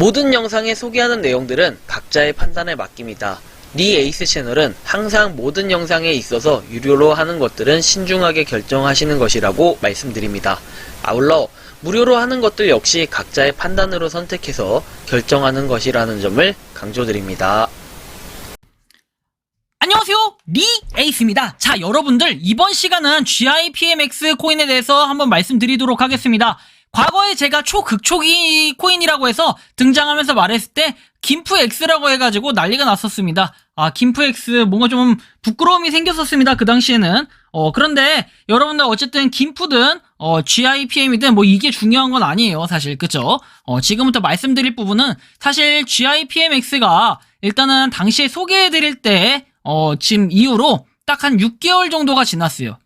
모든 영상에 소개하는 내용들은 각자의 판단에 맡깁니다. 니 에이스 채널은 항상 모든 영상에 있어서 유료로 하는 것들은 신중하게 결정하시는 것이라고 말씀드립니다. 아울러 무료로 하는 것들 역시 각자의 판단으로 선택해서 결정하는 것이라는 점을 강조드립니다. 안녕하세요, 니 에이스입니다. 자, 여러분들 이번 시간은 GIPMX 코인에 대해서 한번 말씀드리도록 하겠습니다. 과거에 제가 초극초기 코인이라고 해서 등장하면서 말했을 때 김프X라고 해가지고 난리가 났었습니다. 김프X 뭔가 좀 부끄러움이 생겼었습니다, 그 당시에는. 그런데 여러분들 어쨌든 김프든 GIPM이든 뭐 이게 중요한 건 아니에요, 사실. 그쵸? 지금부터 말씀드릴 부분은 사실 GIPMX가 일단은 당시에 소개해드릴 때 지금 이후로 딱 한 6개월 정도가 지났어요.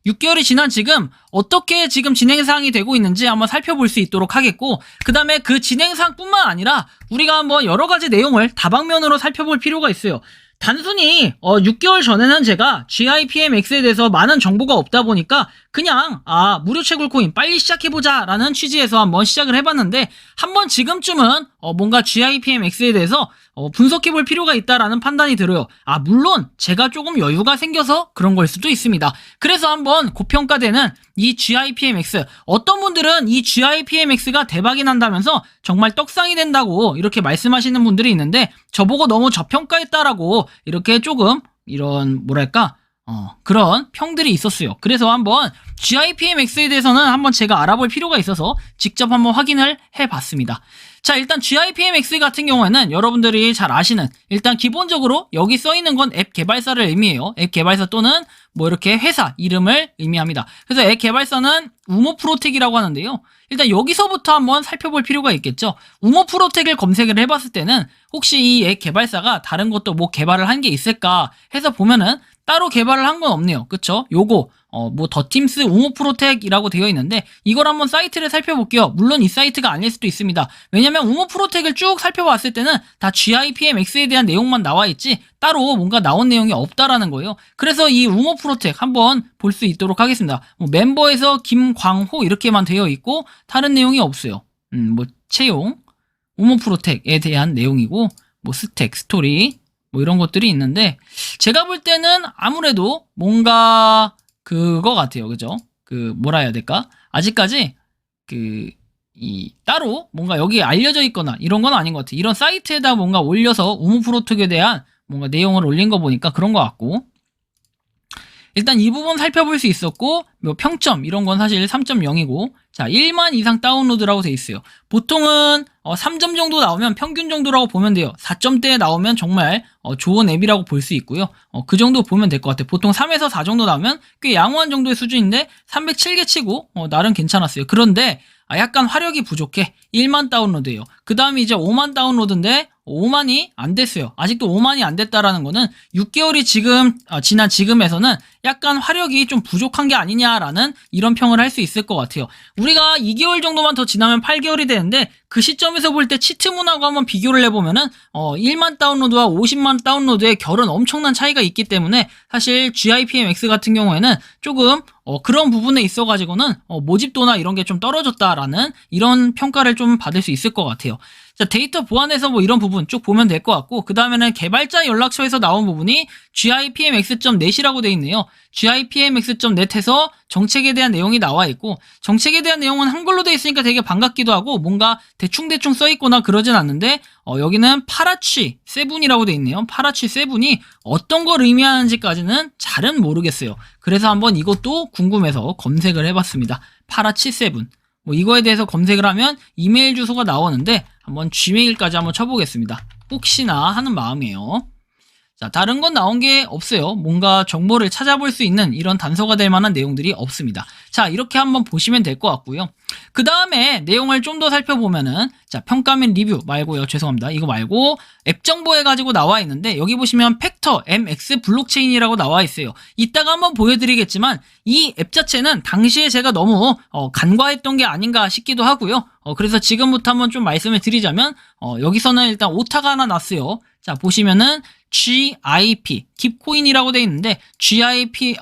6개월이 지난 지금 어떻게 지금 진행사항이 되고 있는지 한번 살펴볼 수 있도록 하겠고, 그 다음에 그 진행사항뿐만 아니라 우리가 한번 여러가지 내용을 다방면으로 살펴볼 필요가 있어요. 단순히 6개월 전에는 제가 GIPMX에 대해서 많은 정보가 없다 보니까 그냥 무료 채굴 코인 빨리 시작해보자 라는 취지에서 한번 시작을 해봤는데, 한번 지금쯤은 뭔가 GIPMX에 대해서 분석해볼 필요가 있다라는 판단이 들어요. 물론 제가 조금 여유가 생겨서 그런 걸 수도 있습니다. 그래서 한번 고평가되는 이 GIPMX, 어떤 분들은 이 GIPMX가 대박이 난다면서 정말 떡상이 된다고 이렇게 말씀하시는 분들이 있는데, 저보고 너무 저평가했다라고 이렇게 조금 이런 뭐랄까 그런 평들이 있었어요. 그래서 한번 GIPMX에 대해서는 한번 제가 알아볼 필요가 있어서 직접 한번 확인을 해봤습니다. 자, 일단 GIPMX 같은 경우에는 여러분들이 잘 아시는, 일단 기본적으로 여기 써있는 건 앱 개발사를 의미해요. 앱 개발사 또는 뭐 이렇게 회사 이름을 의미합니다. 그래서 앱 개발사는 우모프로텍이라고 하는데요. 일단 여기서부터 한번 살펴볼 필요가 있겠죠. 우모프로텍을 검색을 해봤을 때는 혹시 이 앱 개발사가 다른 것도 뭐 개발을 한 게 있을까 해서 보면은 따로 개발을 한 건 없네요. 그쵸? 요거 뭐 더팀스 우모프로텍이라고 되어 있는데, 이걸 한번 사이트를 살펴볼게요. 물론 이 사이트가 아닐 수도 있습니다. 왜냐면 우모프로텍을 쭉 살펴봤을 때는 다 GIPMX에 대한 내용만 나와 있지 따로 뭔가 나온 내용이 없다라는 거예요. 그래서 이 우모프로텍 한번 볼 수 있도록 하겠습니다. 멤버에서 김광호 이렇게만 되어 있고 다른 내용이 없어요. 뭐 채용, 우모프로텍에 대한 내용이고, 뭐 스택, 스토리 뭐 이런 것들이 있는데, 제가 볼 때는 아무래도 뭔가 그거 같아요. 그죠? 뭐라 해야 될까? 아직까지 따로 뭔가 여기에 알려져 있거나 이런 건 아닌 것 같아요. 이런 사이트에다 뭔가 올려서 우모프로텍에 대한 뭔가 내용을 올린 거 보니까 그런 것 같고, 일단 이 부분 살펴볼 수 있었고, 뭐 평점 이런 건 사실 3.0이고, 자 1만 이상 다운로드라고 돼 있어요. 보통은 3점 정도 나오면 평균 정도라고 보면 돼요. 4점대에 나오면 정말 좋은 앱이라고 볼 수 있고요. 그 정도 보면 될 것 같아요. 보통 3에서 4 정도 나오면 꽤 양호한 정도의 수준인데 307개 치고 나름 괜찮았어요. 그런데 약간 화력이 부족해. 1만 다운로드예요. 그 다음에 이제 5만 다운로드인데 5만이 안 됐어요. 아직도 5만이 안 됐다라는 거는 6개월이 지금 지난 지금에서는 약간 화력이 좀 부족한 게 아니냐라는 이런 평을 할 수 있을 것 같아요. 우리가 2개월 정도만 더 지나면 8개월이 되는데, 그 시점에서 볼 때 치트문하고 한번 비교를 해보면은 1만 다운로드와 50만 다운로드의 결은 엄청난 차이가 있기 때문에 사실 GIPMX 같은 경우에는 조금 그런 부분에 있어가지고는 모집도나 이런 게 좀 떨어졌다라는 이런 평가를 좀 받을 수 있을 것 같아요. 자, 데이터 보안에서 뭐 이런 부분 쭉 보면 될 것 같고, 그 다음에는 개발자 연락처에서 나온 부분이 GIPMX.net이라고 되어 있네요. GIPMX.net에서 정책에 대한 내용이 나와 있고, 정책에 대한 내용은 한글로 되어 있으니까 되게 반갑기도 하고 뭔가 대충대충 써 있거나 그러진 않는데, 여기는 파라취 세븐이라고 되어 있네요. 파라취 세븐이 어떤 걸 의미하는지까지는 잘은 모르겠어요. 그래서 한번 이것도 궁금해서 검색을 해봤습니다. 파라취 세븐. 뭐 이거에 대해서 검색을 하면 이메일 주소가 나오는데 한번 gmail까지 한번 쳐보겠습니다. 혹시나 하는 마음이에요. 자, 다른 건 나온 게 없어요. 뭔가 정보를 찾아볼 수 있는 이런 단서가 될 만한 내용들이 없습니다. 자, 이렇게 한번 보시면 될 것 같고요. 그 다음에 내용을 좀 더 살펴보면은, 자, 평가 및 리뷰 말고요. 죄송합니다. 이거 말고 앱 정보 해가지고 나와 있는데, 여기 보시면 팩터 MX 블록체인이라고 나와 있어요. 이따가 한번 보여드리겠지만 이 앱 자체는 당시에 제가 너무 간과했던 게 아닌가 싶기도 하고요. 그래서 지금부터 한번 좀 말씀을 드리자면, 여기서는 일단 오타가 하나 났어요. 자, 보시면은 GIP, 깁코인이라고 되어 있는데, GIP,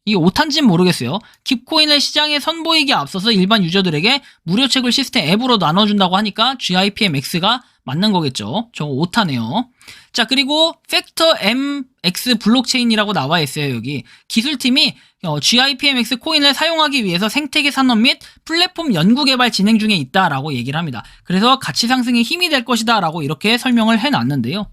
이게 오탄지는 모르겠어요. 킵코인을 시장에 선보이기에 앞서서 일반 유저들에게 무료 채굴 시스템 앱으로 나눠준다고 하니까 GIPMX가 맞는 거겠죠. 저거 오타네요. 자, 그리고 팩터 MX 블록체인이라고 나와 있어요. 여기 기술팀이 GIPMX 코인을 사용하기 위해서 생태계 산업 및 플랫폼 연구 개발 진행 중에 있다라고 얘기를 합니다. 그래서 가치 상승에 힘이 될 것이다 라고 이렇게 설명을 해놨는데요.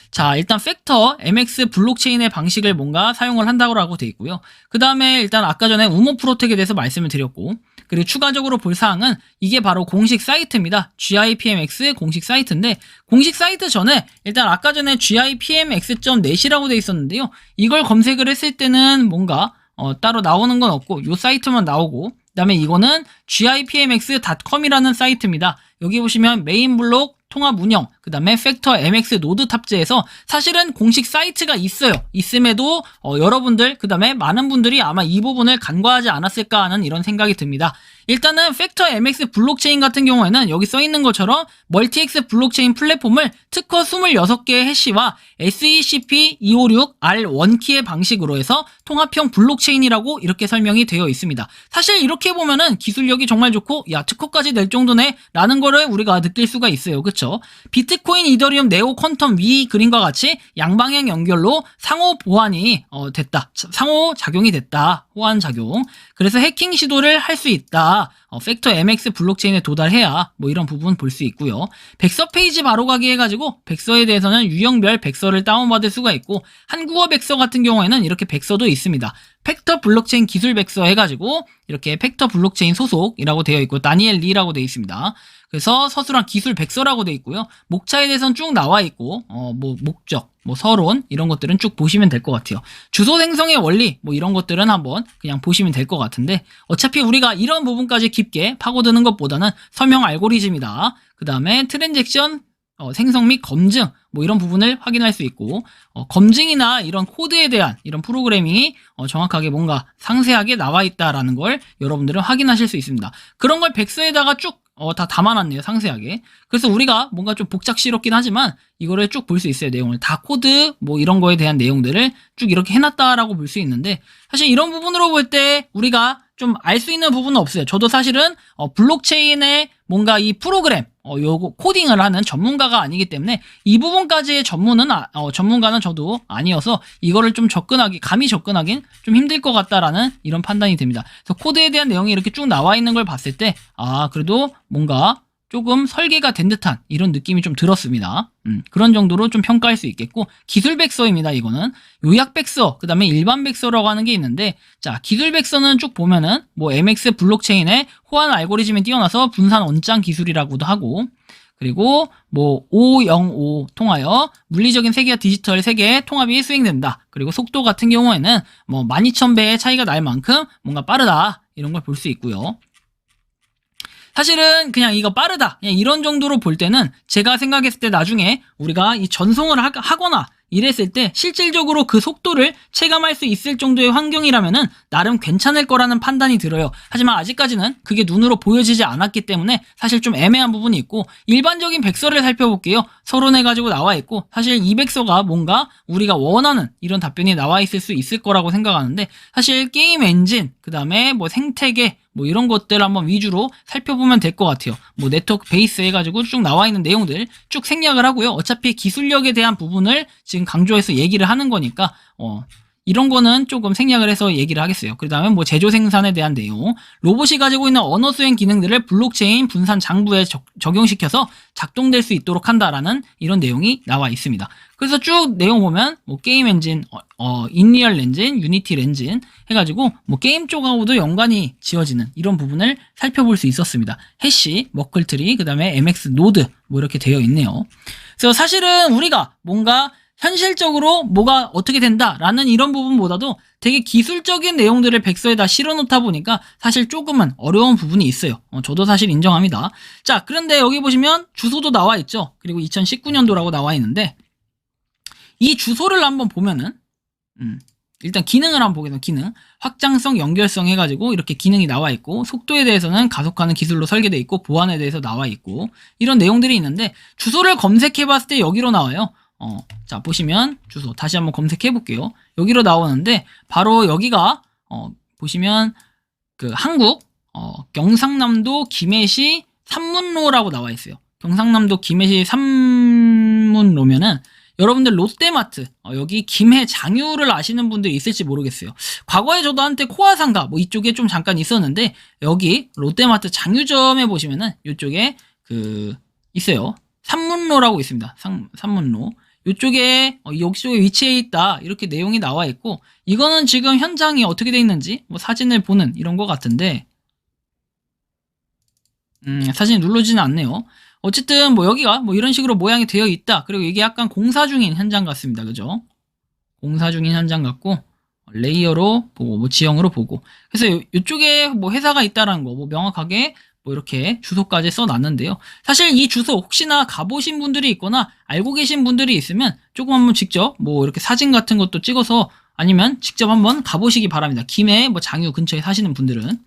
자, 일단 팩터 MX 블록체인의 방식을 뭔가 사용을 한다고 돼 있고요. 그 다음에 일단 아까 전에 우모 프로텍에 대해서 말씀을 드렸고, 그리고 추가적으로 볼 사항은 이게 바로 공식 사이트입니다. GIPMX 공식 사이트인데, 공식 사이트 전에 일단 아까 전에 GIPMX.net이라고 돼 있었는데요. 이걸 검색을 했을 때는 뭔가 따로 나오는 건 없고 이 사이트만 나오고, 그 다음에 이거는 gipmx.com이라는 사이트입니다. 여기 보시면 메인 블록 통합 운영, 그 다음에 팩터 MX 노드 탑재해서 사실은 공식 사이트가 있어요. 있음에도 여러분들, 그 다음에 많은 분들이 아마 이 부분을 간과하지 않았을까 하는 이런 생각이 듭니다. 일단은 팩터 MX 블록체인 같은 경우에는 여기 써있는 것처럼 멀티엑스 블록체인 플랫폼을 특허 26개의 해시와 SECP256R1키의 방식으로 해서 통합형 블록체인이라고 이렇게 설명이 되어 있습니다. 사실 이렇게 보면은 기술력이 정말 좋고, 야, 특허까지 낼 정도네 라는 거를 우리가 느낄 수가 있어요. 그쵸? 비트코인, 이더리움, 네오, 퀀텀 위 그림과 같이 양방향 연결로 상호 보완이 됐다. 상호 작용이 됐다. 호환 작용. 그래서 해킹 시도를 할 수 있다. 팩터 MX 블록체인에 도달해야 뭐 이런 부분 볼 수 있고요. 백서 페이지 바로 가기 해가지고 백서에 대해서는 유형별 백서를 다운받을 수가 있고, 한국어 백서 같은 경우에는 이렇게 백서도 있습니다. 팩터 블록체인 기술 백서 해가지고 이렇게 팩터 블록체인 소속이라고 되어 있고, 다니엘 리라고 되어 있습니다. 그래서 서술한 기술 백서라고 되어 있고요. 목차에 대해서는 쭉 나와 있고, 뭐 목적, 뭐 서론 이런 것들은 쭉 보시면 될 것 같아요. 주소 생성의 원리 뭐 이런 것들은 한번 그냥 보시면 될 것 같은데, 어차피 우리가 이런 부분까지 깊게 파고드는 것보다는 설명 알고리즘이다. 그 다음에 트랜잭션 생성 및 검증 뭐 이런 부분을 확인할 수 있고, 검증이나 이런 코드에 대한 이런 프로그래밍이 정확하게 뭔가 상세하게 나와 있다라는 걸 여러분들은 확인하실 수 있습니다. 그런 걸 백서에다가 쭉 다 담아놨네요, 상세하게. 그래서 우리가 뭔가 좀 복잡스럽긴 하지만 이거를 쭉 볼 수 있어요, 내용을. 다 코드 뭐 이런 거에 대한 내용들을 쭉 이렇게 해놨다라고 볼 수 있는데, 사실 이런 부분으로 볼 때 우리가 좀 알 수 있는 부분은 없어요. 저도 사실은 블록체인의 뭔가 이 프로그램 요거 코딩을 하는 전문가가 아니기 때문에 이 부분까지의 전문가는 저도 아니어서 이거를 좀 감히 접근하긴 좀 힘들 것 같다라는 이런 판단이 듭니다. 그래서 코드에 대한 내용이 이렇게 쭉 나와 있는 걸 봤을 때, 그래도 뭔가 조금 설계가 된 듯한 이런 느낌이 좀 들었습니다. 그런 정도로 좀 평가할 수 있겠고, 기술 백서입니다. 이거는 요약 백서, 그 다음에 일반 백서라고 하는 게 있는데, 자, 기술 백서는 쭉 보면은 뭐 MX 블록체인의 호환 알고리즘이 뛰어나서 분산 원장 기술이라고도 하고, 그리고 뭐 505 통하여 물리적인 세계와 디지털 세계의 통합이 수행된다. 그리고 속도 같은 경우에는 뭐 12,000배의 차이가 날 만큼 뭔가 빠르다, 이런 걸 볼 수 있고요. 사실은 그냥 이거 빠르다, 그냥 이런 정도로 볼 때는 제가 생각했을 때 나중에 우리가 이 전송을 하거나 이랬을 때 실질적으로 그 속도를 체감할 수 있을 정도의 환경이라면은 나름 괜찮을 거라는 판단이 들어요. 하지만 아직까지는 그게 눈으로 보여지지 않았기 때문에 사실 좀 애매한 부분이 있고, 일반적인 백서를 살펴볼게요. 서론해가지고 나와 있고, 사실 이 백서가 뭔가 우리가 원하는 이런 답변이 나와 있을 수 있을 거라고 생각하는데, 사실 게임 엔진, 그 다음에 뭐 생태계 뭐 이런 것들 한번 위주로 살펴보면 될 것 같아요. 뭐 네트워크 베이스 해가지고 쭉 나와 있는 내용들 쭉 생략을 하고요. 어차피 기술력에 대한 부분을 지금 강조해서 얘기를 하는 거니까 이런 거는 조금 생략을 해서 얘기를 하겠어요. 그 다음에 뭐 제조 생산에 대한 내용, 로봇이 가지고 있는 언어 수행 기능들을 블록체인 분산 장부에 적용시켜서 작동될 수 있도록 한다라는 이런 내용이 나와 있습니다. 그래서 쭉 내용 보면 뭐 게임 엔진, 인리얼 엔진, 유니티 엔진 해가지고 뭐 게임 쪽하고도 연관이 지어지는 이런 부분을 살펴볼 수 있었습니다. 해시, 머클트리, 그 다음에 MX 노드 뭐 이렇게 되어 있네요. 그래서 사실은 우리가 뭔가 현실적으로 뭐가 어떻게 된다라는 이런 부분보다도 되게 기술적인 내용들을 백서에다 실어놓다 보니까 사실 조금은 어려운 부분이 있어요. 저도 사실 인정합니다. 자, 그런데 여기 보시면 주소도 나와 있죠. 그리고 2019년도라고 나와 있는데, 이 주소를 한번 보면은 일단 기능을 한번 보겠습니다. 기능 확장성, 연결성 해가지고 이렇게 기능이 나와 있고, 속도에 대해서는 가속하는 기술로 설계되어 있고, 보안에 대해서 나와 있고, 이런 내용들이 있는데, 주소를 검색해 봤을 때 여기로 나와요. 자, 보시면 주소 다시 한번 검색해 볼게요. 여기로 나오는데 바로 여기가 보시면 그 한국 경상남도 김해시 삼문로라고 나와 있어요. 경상남도 김해시 삼문로면은 여러분들 롯데마트 여기 김해 장유를 아시는 분들이 있을지 모르겠어요. 과거에 저도 한때 코아상가 뭐 이쪽에 좀 잠깐 있었는데 여기 롯데마트 장유점에 보시면은 이쪽에 그 있어요. 삼문로라고 있습니다. 삼문로. 이쪽에 이쪽에 위치해 있다 이렇게 내용이 나와 있고 이거는 지금 현장이 어떻게 돼 있는지 뭐 사진을 보는 이런 것 같은데 사진이 눌러지는 않네요. 어쨌든 뭐 여기가 뭐 이런 식으로 모양이 되어 있다. 그리고 이게 약간 공사 중인 현장 같습니다. 그죠? 공사 중인 현장 같고 레이어로 보고 뭐 지형으로 보고 그래서 이쪽에 뭐 회사가 있다라는 거 뭐 명확하게 뭐 이렇게 주소까지 써놨는데요. 사실 이 주소 혹시나 가보신 분들이 있거나 알고 계신 분들이 있으면 조금 한번 직접 뭐 이렇게 사진 같은 것도 찍어서 아니면 직접 한번 가보시기 바랍니다. 김해 뭐 장유 근처에 사시는 분들은.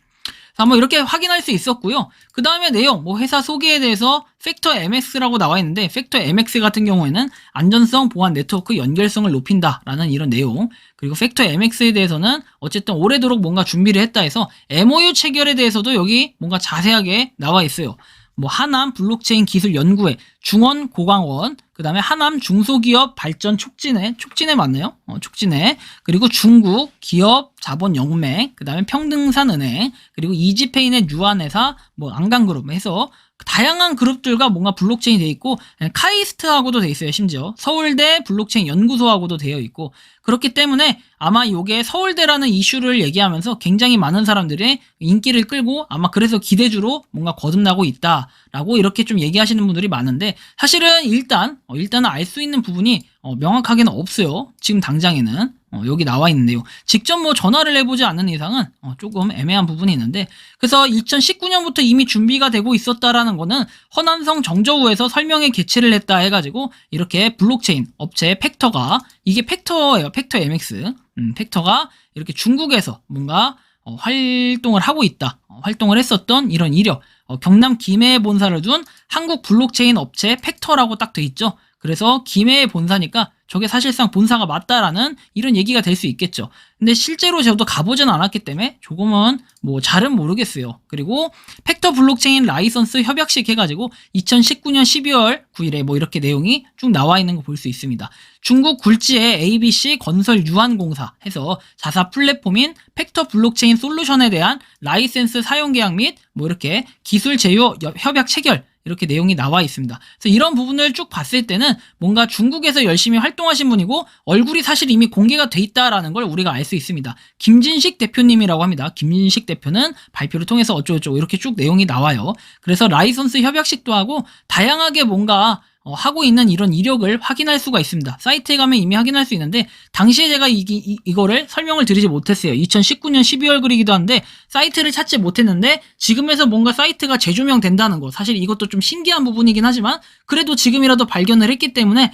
한번 이렇게 확인할 수 있었고요. 그 다음에 내용, 뭐 회사 소개에 대해서 팩터 MX라고 나와 있는데 팩터 MX 같은 경우에는 안전성, 보안, 네트워크 연결성을 높인다라는 이런 내용. 그리고 팩터 MX에 대해서는 어쨌든 오래도록 뭔가 준비를 했다 해서 MOU 체결에 대해서도 여기 뭔가 자세하게 나와 있어요. 뭐 하남 블록체인 기술 연구회, 중원고강원, 그 다음에 하남 중소기업 발전 촉진회 맞나요? 촉진회, 그리고 중국 기업 자본 영맹, 그 다음에 평등산은행, 그리고 이지페이의 유한회사, 뭐 안강그룹 해서 다양한 그룹들과 뭔가 블록체인이 되어 있고 카이스트하고도 되어 있어요. 심지어 서울대 블록체인 연구소하고도 되어 있고 그렇기 때문에 아마 이게 서울대라는 이슈를 얘기하면서 굉장히 많은 사람들의 인기를 끌고 아마 그래서 기대주로 뭔가 거듭나고 있다라고 이렇게 좀 얘기하시는 분들이 많은데 사실은 일단은 알 수 있는 부분이 명확하게는 없어요. 지금 당장에는 여기 나와 있는데요. 직접 뭐 전화를 해보지 않는 이상은 조금 애매한 부분이 있는데 그래서 2019년부터 이미 준비가 되고 있었다라는 거는 허남성 정저우에서 설명회 개최를 했다 해가지고 이렇게 블록체인 업체 팩터가 이게 팩터예요. 팩터 MX 팩터가 이렇게 중국에서 뭔가 활동을 하고 있다. 활동을 했었던 이런 이력 경남 김해에 본사를 둔 한국 블록체인 업체 팩터라고 딱 돼 있죠. 그래서 김해에 본사니까 저게 사실상 본사가 맞다라는 이런 얘기가 될 수 있겠죠. 근데 실제로 저도 가보진 않았기 때문에 조금은 뭐 잘은 모르겠어요. 그리고 팩터 블록체인 라이선스 협약식 해가지고 2019년 12월 9일에 뭐 이렇게 내용이 쭉 나와 있는 거 볼 수 있습니다. 중국 굴지의 ABC 건설 유한공사 해서 자사 플랫폼인 팩터 블록체인 솔루션에 대한 라이센스 사용 계약 및 뭐 이렇게 기술 제휴 협약 체결 이렇게 내용이 나와 있습니다. 그래서 이런 부분을 쭉 봤을 때는 뭔가 중국에서 열심히 활동하신 분이고 얼굴이 사실 이미 공개가 돼 있다라는 걸 우리가 알 수 있습니다. 김진식 대표님이라고 합니다. 김진식 대표는 발표를 통해서 어쩌고저쩌고 이렇게 쭉 내용이 나와요. 그래서 라이선스 협약식도 하고 다양하게 뭔가 하고 있는 이런 이력을 확인할 수가 있습니다. 사이트에 가면 이미 확인할 수 있는데 당시에 제가 이거를 설명을 드리지 못했어요. 2019년 12월 글이기도 한데 사이트를 찾지 못했는데 지금에서 뭔가 사이트가 재조명 된다는 거 사실 이것도 좀 신기한 부분이긴 하지만 그래도 지금이라도 발견을 했기 때문에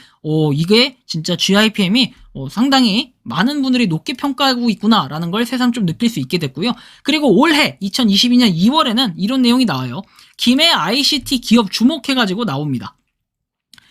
이게 진짜 GIPM이 상당히 많은 분들이 높게 평가하고 있구나라는 걸 새삼 좀 느낄 수 있게 됐고요. 그리고 올해 2022년 2월에는 이런 내용이 나와요. 김해 ICT 기업 주목해가지고 나옵니다.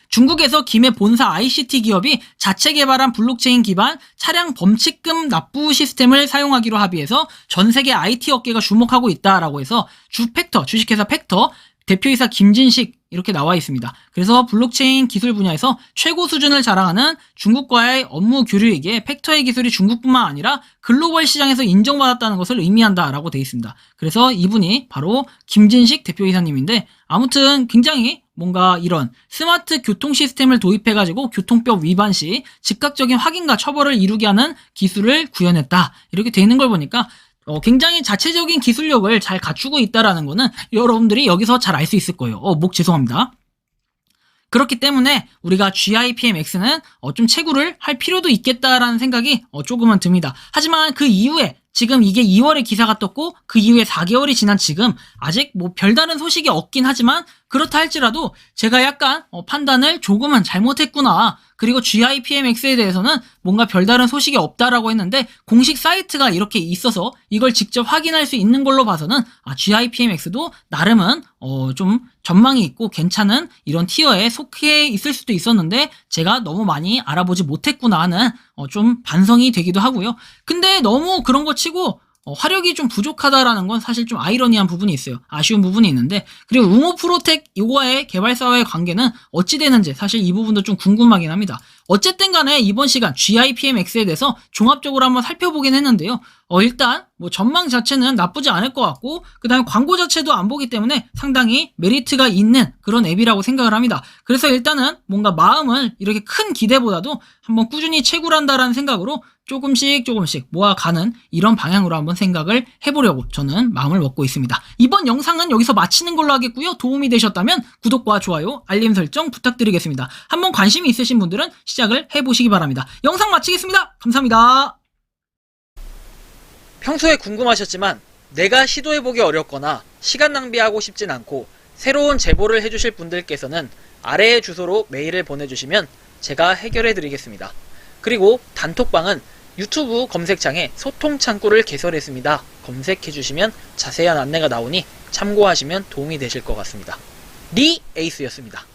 중국에서 김해 본사 ICT 기업이 자체 개발한 블록체인 기반 차량 범칙금 납부 시스템을 사용하기로 합의해서 전 세계 IT 업계가 주목하고 있다라고 해서 주식회사 팩터 대표이사 김진식 이렇게 나와 있습니다. 그래서 블록체인 기술 분야에서 최고 수준을 자랑하는 중국과의 업무 교류이기에 팩터의 기술이 중국뿐만 아니라 글로벌 시장에서 인정받았다는 것을 의미한다라고 되어 있습니다. 그래서 이분이 바로 김진식 대표이사님인데 아무튼 굉장히 뭔가 이런 스마트 교통 시스템을 도입해가지고 교통법 위반 시 즉각적인 확인과 처벌을 이루게 하는 기술을 구현했다. 이렇게 되어 있는 걸 보니까 굉장히 자체적인 기술력을 잘 갖추고 있다라는 거는 여러분들이 여기서 잘 알 수 있을 거예요. 목 죄송합니다. 그렇기 때문에 우리가 GIPMX는 좀 채굴을 할 필요도 있겠다라는 생각이 조금은 듭니다. 하지만 그 이후에 지금 이게 2월에 기사가 떴고 그 이후에 4개월이 지난 지금 아직 뭐 별다른 소식이 없긴 하지만 그렇다 할지라도 제가 약간 판단을 조금은 잘못했구나. 그리고 GIPMX에 대해서는 뭔가 별다른 소식이 없다라고 했는데 공식 사이트가 이렇게 있어서 이걸 직접 확인할 수 있는 걸로 봐서는 GIPMX도 나름은 좀 전망이 있고 괜찮은 이런 티어에 속해 있을 수도 있었는데 제가 너무 많이 알아보지 못했구나 하는 좀 반성이 되기도 하고요. 근데 너무 그런 거 치고 화력이 좀 부족하다라는 건 사실 좀 아이러니한 부분이 있어요. 아쉬운 부분이 있는데, 그리고 우모 프로텍 이거와의 개발사와의 관계는 어찌 되는지 사실 이 부분도 좀 궁금하긴 합니다. 어쨌든 간에 이번 시간 GIPMX에 대해서 종합적으로 한번 살펴보긴 했는데요. 일단 뭐 전망 자체는 나쁘지 않을 것 같고, 그 다음에 광고 자체도 안 보기 때문에 상당히 메리트가 있는 그런 앱이라고 생각을 합니다. 그래서 일단은 뭔가 마음을 이렇게 큰 기대보다도 한번 꾸준히 채굴한다라는 생각으로 조금씩 모아가는 이런 방향으로 한번 생각을 해보려고 저는 마음을 먹고 있습니다. 이번 영상은 여기서 마치는 걸로 하겠고요. 도움이 되셨다면 구독과 좋아요, 알림 설정 부탁드리겠습니다. 한번 관심이 있으신 분들은 시작을 해보시기 바랍니다. 영상 마치겠습니다. 감사합니다. 평소에 궁금하셨지만 내가 시도해보기 어렵거나 시간 낭비하고 싶진 않고 새로운 제보를 해주실 분들께서는 아래의 주소로 메일을 보내주시면 제가 해결해드리겠습니다. 그리고 단톡방은 유튜브 검색창에 소통 창구를 개설했습니다. 검색해주시면 자세한 안내가 나오니 참고하시면 도움이 되실 것 같습니다. 리 에이스였습니다.